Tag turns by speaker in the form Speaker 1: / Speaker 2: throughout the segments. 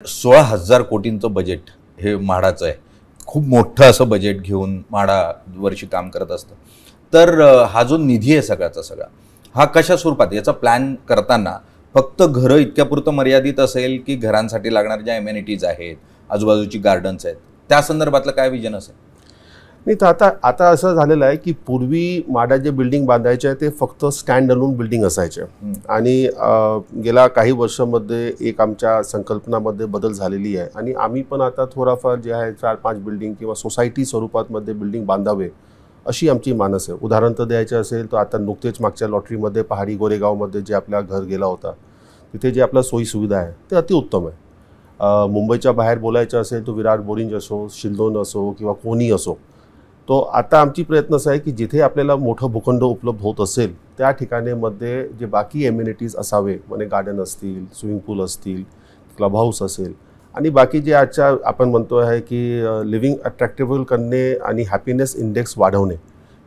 Speaker 1: 16,000 कोटींचं budget हे म्हाडाचं आहे. खूप मोठं असं बजेट घेऊन म्हाडा वर्षी काम करत असतं. तर हा जो निधी आहे सगळ्याचा सगळा, हा कशा स्वरूपात याचा प्लॅन करताना फक्त घरं इतक्यापुरतं मर्यादित असेल की घरांसाठी लागणाऱ्या ज्या एमेनिटीज आहेत, आजूबाजूची गार्डन्स आहेत, त्या संदर्भातलं काय विजन असेल?
Speaker 2: नाही तर आता आता असं झालेलं आहे की पूर्वी म्हाडा जे बिल्डिंग बांधायचे ते फक्त स्टँड अलोन बिल्डिंग असायचे आणि गेल्या काही वर्षांमध्ये एक आमच्या संकल्पनामध्ये बदल झालेली आहे आणि आम्ही पण आता थोडाफार जे आहे 4-5 बिल्डिंग किंवा सोसायटी स्वरूपातमध्ये बिल्डिंग बांधावे अशी आमची मानस आहे. उदाहरण तर द्यायचं असेल तर आता नुकतेच मागच्या लॉटरीमध्ये पहाडी गोरेगावमध्ये जे आपल्या घर गेला होता तिथे जे आपल्या सोयीसुविधा आहे ते अतिउत्तम आहे. मुंबईच्या बाहेर बोलायचं असेल तर विरार बोरिंज असो, शिल्दोन असो किंवा कोणी असो, तो आता आमची प्रयत्न असा आहे की जिथे आपल्याला मोठं भूखंड उपलब्ध होत असेल त्या ठिकाणीमध्ये जे बाकी एम्युनिटीज असावे, म्हणजे गार्डन असतील, स्विमिंग पूल असतील, क्लब हाऊस असेल आणि बाकी जे आजच्या आपण म्हणतो आहे की लिव्हिंग अट्रॅक्टेबल करणे आणि हॅपीनेस इंडेक्स वाढवणे,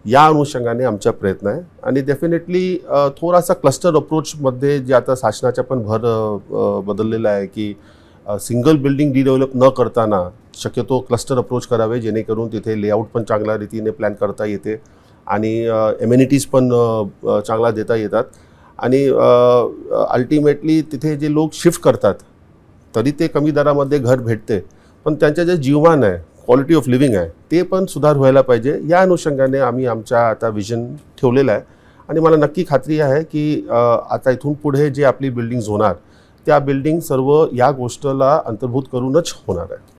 Speaker 2: या अनुषंगाने आमचा प्रयत्न आहे. आणि डेफिनेटली थोडासा क्लस्टर अप्रोचमध्ये जे आता शासनाचा पण भर बदललेला आहे की सिंगल बिल्डिंग डिडेव्हलप न करताना शक्यतो क्लस्टर अप्रोच करावे, जेणेकरून तिथे लेआउट पण चांगल्या रीतीने प्लॅन करता येते आणि एमेनिटीज पण चांगला देता येतात आणि अल्टिमेटली तिथे जे लोक शिफ्ट करतात तरी ते कमी दरामध्ये घर भेटते, पण त्यांच्या जे जीवमान आहे, क्वालिटी ऑफ लिव्हिंग आहे, ते पण सुधार व्हायला पाहिजे. या अनुषंगाने आम्ही आमच्या आता विजन ठेवलेलं आहे आणि मला नक्की खात्री आहे की आता इथून पुढे जे आपली बिल्डिंग्स होणार त्या बिल्डिंग सर्व या गोष्टीला अंतर्भूत करूनच होणार आहे.